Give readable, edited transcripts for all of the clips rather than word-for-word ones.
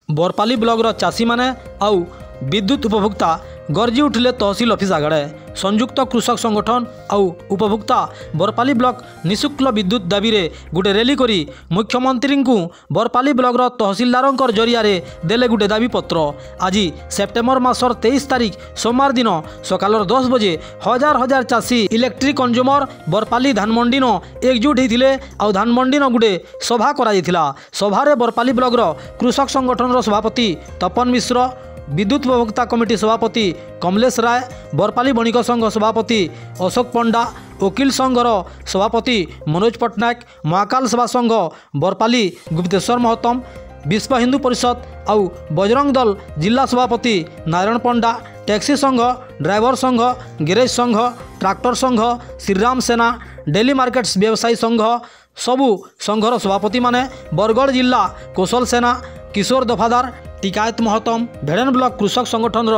Barpali block चाषी माने आउ विद्युत उपभोक्ता गरजी उठिले तहसील ऑफिस आगड़े। संयुक्त कृषक संगठन आउ उपभोक्ता बरपाली ब्लॉक निःशुल्क विद्युत दाबी रे गुटे रैली करी मुख्यमंत्री को बरपाली ब्लॉक तहसीलदार जरिया देले गुटे दाबी पत्र। आज सेप्टेम्बर मासर 23 तारिख सोमवार दिन सकाल 10 बजे हजार हजार चाषी इलेक्ट्रिक कंज्यूमर बरपाली धानमंडी न एकजुट होते आउ धानमंडी न गुटे सभा करा। सभारे बरपाली ब्लॉक कृषक संगठन सभापति तपन मिश्र, विद्युत उपभोक्ता कमिटी सभापति कमलेश राय, बरपाली बणिक संघ सभापति अशोक पंडा, वकील संघर सभापति मनोज पट्टनायक, महाकाल सभा संघ बरपाली गुप्तेश्वर महतम, विश्व हिंदू परिषद आउ बजरंग दल जिला सभापति नारायण पंडा, टैक्सी संघ, ड्राइवर संघ, गैरेज संघ, ट्रैक्टर संघ, श्रीराम सेना, डेली मार्केट्स व्यवसायी संघ सबु संघर सभापति माने, बरगढ़ जिला कौशल सेना, किशोर दफादार, टिकायत महतम, भेड़न ब्लॉक कृषक संगठन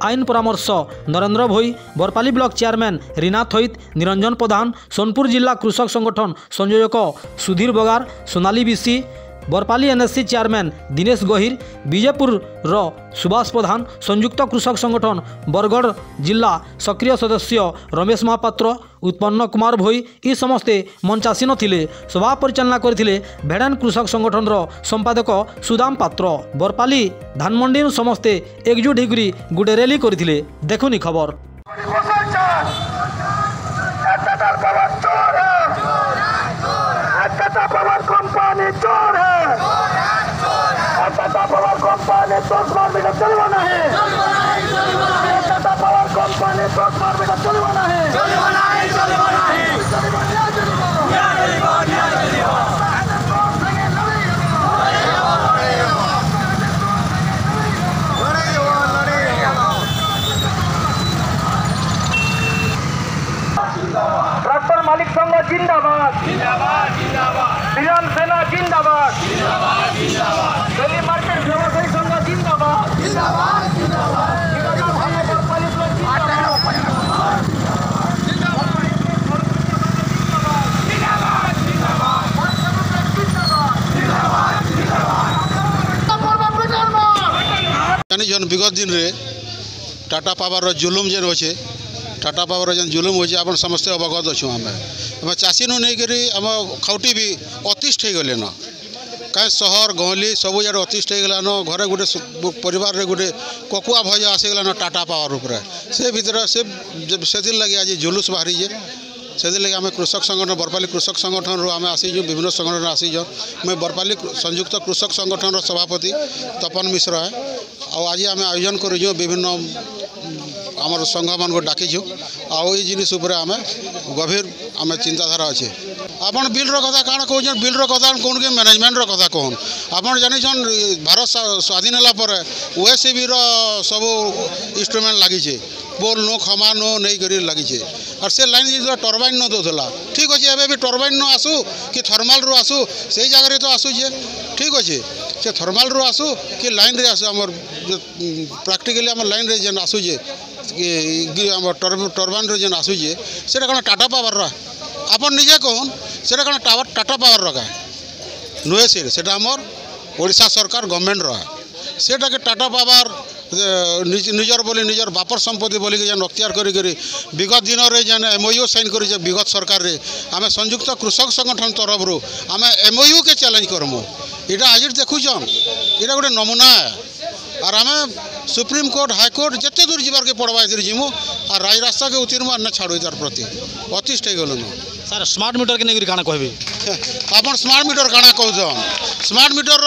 आईन परामर्श नरेंद्र भोई, बरपाली ब्लॉक चेयरमैन रीना थोइत, निरंजन प्रधान, सोनपुर जिला कृषक संगठन संयोजक सुधीर बगार, सोनाली बिसी, बरपाली एनएससी चेयरमैन दिनेश गहिर, बीजेपुर सुभाष प्रधान, संयुक्त कृषक संगठन बरगढ़ जिला सक्रिय सदस्य रमेश महापात्र, उत्पन्न कुमार भोई ई समस्ते मंचासीन थिले। सभा परिचालना करथिले भेड़न कृषक संगठन संपादक सुदाम पात्र। बरपाली धानमंडी समस्ते एकजुट होकर गुटे रैली करथिले। देखुनी खबर। पावर कंपनी चोर है, पावर कंपनी 10 बार बेटा चलवाना है, पावर कंपनी 10 बार बेटा चलवाना है। ट्रैक्टर मालिक संघ जिंदाबाद, श्रीराम सेना जिंदाबाद, डेली मार्केट व्यवसायी संघ जिंदाबाद, जन विगत दिन रे टाटा पावर जुलुम जेन होचे, टाटा पावर जेन जुलुम होचे आप समस्ते अवगत अच्छु। आम चाषी नु नहीं करी आम खाउटी भी अतिष्ठ हो गले न, कहीं सहर गहली सब जगह अतिष्ठ हो गलान। घरे गोटे परिवार रे गोटे ककुआ भय आसीगलान टाटा पावर उपर, से भीतर से लगे आज जुलूस बाहरी जे से लगे आम कृषक संगठन बरपाली कृषक संगठन आम आसीजु, विभिन्न संगठन आसीज। मैं बरपाली संयुक्त कृषक संगठन सभापति तपन मिश्र है। आज आम आयोजन करूँ विभिन्न आमर संघ मान को डाकीचु। आई जिनिस आम गभीर आम चिंताधारा अच्छे। आपन बिल कथा काण कहन, बिल कथा कौन कि मैनेजमेंट कथा कहन। आपन जानिछन भारत स्वाधीन होला पर ओएससीबी सब इंस्ट्रूमेंट लगी, बोल नो खमा नो नहीं कर लगी। और से लाइन जो टर्बाइन न दूला ठीक अच्छे, एवं भी टर्बाइन न आसू कि थर्माल रू आसू से जगह तो आसूचे ठीक अच्छे, से थर्माल रू आसू कि लाइन रे आसू। आमर प्रैक्टिकली आम लाइन रे जेन आसूचे कि टर्बाइन रे जेन आसूचे से कौन टाटा पावर आप निजे कहन, से कौन टाटा पावर रहा नुहे से आमर ओडिशा सरकार गवर्नमेंट रहा सेटा के टाटा पावर निजर बोली निजर बापर संपत्ति बोली जेन अख्तियार करी विगत दिन में जेन एमओयू साइन कर विगत सरकार रे आम संयुक्त कृषक संगठन तरफ आम एमओयू के चैलेंज करमु। इटा आज देखुन इटा गोटे नमूना है। और आम सुप्रीम कोर्ट हाईकोर्ट जिते दूर जीवार के पड़वा जीमु और राज रास्ता के उतर ना छाड़ू तार प्रति अतिष्ठ हो गलु। सर स्मार्ट मीटर के नहीं काना कहबी आप स्मार्ट मीटर काना कहन, स्मार्ट मीटर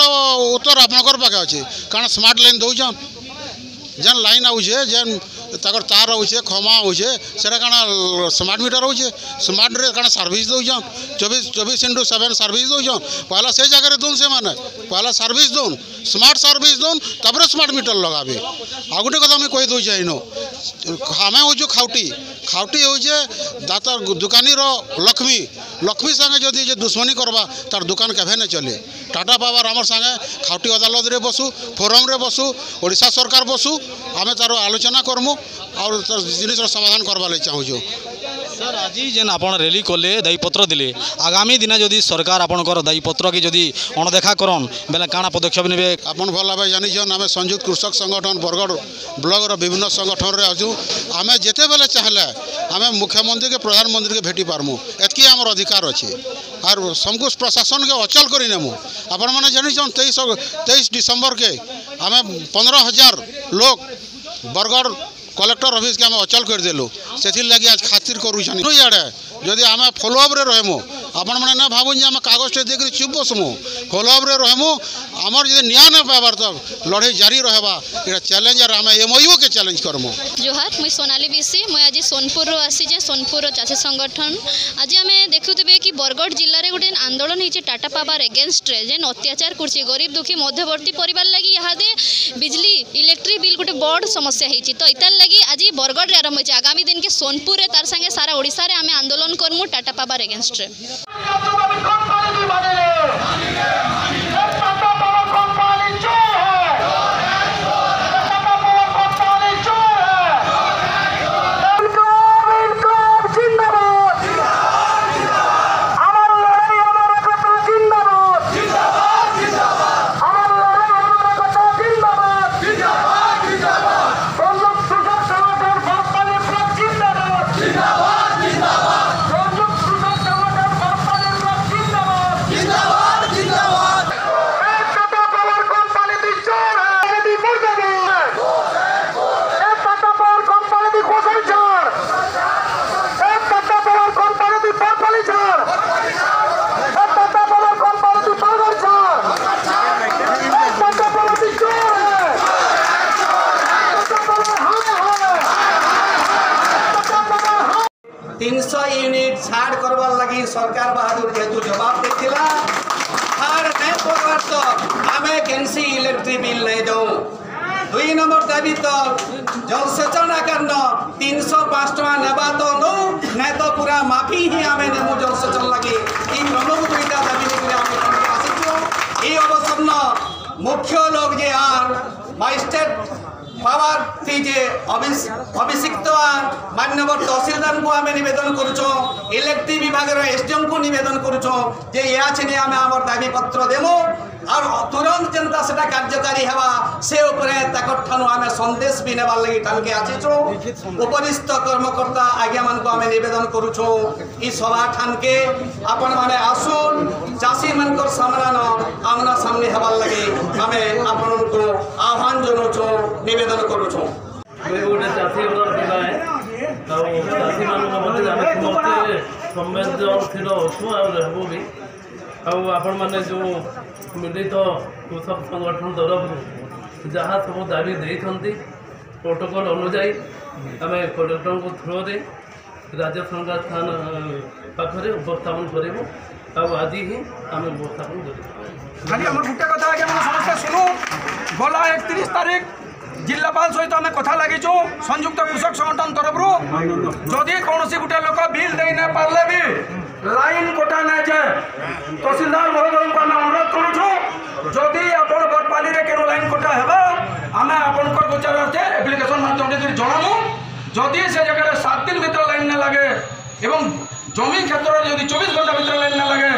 उत्तर आपनकर पाखे अच्छे कारण स्मार्ट लाइन दौन जेन लाइन आउे जेन तार तार आउे खमा आउे से स्मार्ट मीटर होचे। स्मार्ट रे काना सर्विस दौन 24/7 सर्विस दौन। पहला से जगह दून से माने पहला सर्विस दून स्मार्ट सर्विस दून तबरे स्मार्ट मीटर लगाबे। आ गोटे कथा मुझे कही दूचे इन आम हूँ खाउटी खाउटी हूँ दाता दुकानी लक्ष्मी लक्ष्मी संगे जदि दुश्मनी करवा तार दुकान केभे नहीं चले। टाटा पावर आमर संगे खाउटी अदालत रे बसु फोरम रे बसु ओडिशा सरकार बसु आम तार आलोचना करमु और जिनिस समाधान करवा चाहूँ। सर आज जेन आप रैली कले दायीपत्र दिले आगामी दिन जदि सरकार आपणकर दायीपत्र की जदि अणदेखा करन बेले काଣା पदक्षेप नेबे आपन भल भाव जानिछन आम संयुक्त कृषक संगठन बरगढ़ ब्लॉक विभिन्न संगठन रे आजू आम जिते बेले चाहले आम मुख्यमंत्री के प्रधानमंत्री के भेटी पारमु एतकी आमर अधिकार अच्छे और समकुश प्रशासन के अचल कर नेमु आपण मैंने जानिछन 23 डिसेम्बर के आम 15,000 लोग बरगढ़ कलेक्टर ऑफिस के आम अचल करदेलु से लगी आज खातिर करूँ इे जदि आम फॉलोअप रहमु आपण मैंने ना भावुन आम कागज देख चुप बसमु फॉलोअप रहमु आमर जब न्याय न पाबार तक लड़े जारी रहबा ये चैलेंज और आम एमओयू के चैलेंज करमु। जोहार मुई सोनाली बिसी मुई आज सोनपुर आसी जे सोनपुर चाषी संगठन आज आम देखुवे कि बरगढ़ जिले में गोटे आंदोलन होती टाटा पावर एगेन्स्ट जेन अत्याचार कर गरीब दुखी मध्यवर्ती परिवार लगी यहाँ बिजली इलेक्ट्रिक बिल गोटे बड़ समस्या होती तो इतार लगी आज बरगढ़ में आरंभ हो आगामी दिन के सोनपुर रे तार संगे सारा ओडिशा रे आम आंदोलन करमु टाटा पावर एगेन्स्ट रे। यूनिट छाड़ करवार लगी सरकार बहादुर जेहेतु जवाब देथिला छाड़ नहीं करवार तो आम केनसी इलेक्ट्रिक बिल नहीं दो 2 नंबर दाबी तो जलसेचन आकार 305 टका नेबा तो नो नहीं तो पूरा माफी ही आम नेमु जलसेचन लगी प्रमुख दुईटा दाबी अवसर मुख्य लोग जे आर मजिस्ट्रेट पावर थी जे अभिषिक्त मान्यवर तहसीलदार को आम नवेदन करुचो इलेक्ट्रिक विभाग एसडीएम को नवेदन करुचो जे या छिने आम आम दाबी पत्र देमु और तुरंत जनता से कार्यकारी हवा से आम संदेश भी नेबार लगी टानके आसीचो उपरिस्थ कर्मकर्ता आज्ञा मान को आम नवेदन करुचो ई सभा ठानके आपण माने आसुन चाषी मान सामना आमना सामने हबार लगी आम आपण को आह्वान जनाऊँ नवेदन करुचो। गोटे चाषी पिला है चाषी मान संवेदनशील अच्छु आबू भी आपण मैंने जो मिलित कृषक संगठन तरफ जहाँ सब दाबी देते प्रोटोकॉल अनुजाई आम कलेक्टर को थ्रो दे राज्य सरकार स्थान पाखे उपस्थापन करूँ आज ही आम उपस्थापन कर खाली आम गोटे कथा आगे समस्या शुणु गला 31 तारीख जिलापाल सहित आम कथा लगिचु संयुक्त कृषक संगठन तरफ जदि कौन गोटे लोक बिल दे न पारे भी लाइन कटा ना जाए तहसीलदार महोदय को आम अनुरोध करुचु जदि आप बरपाली केनो लाइन कटा है आम आपण गोचर एप्लिकेशन माध्यम जनामु जदि से जगह 7 दिन भीतर लाइन न लगे एवं जमी क्षेत्र में 24 घंटा भीतर लाइन न लगे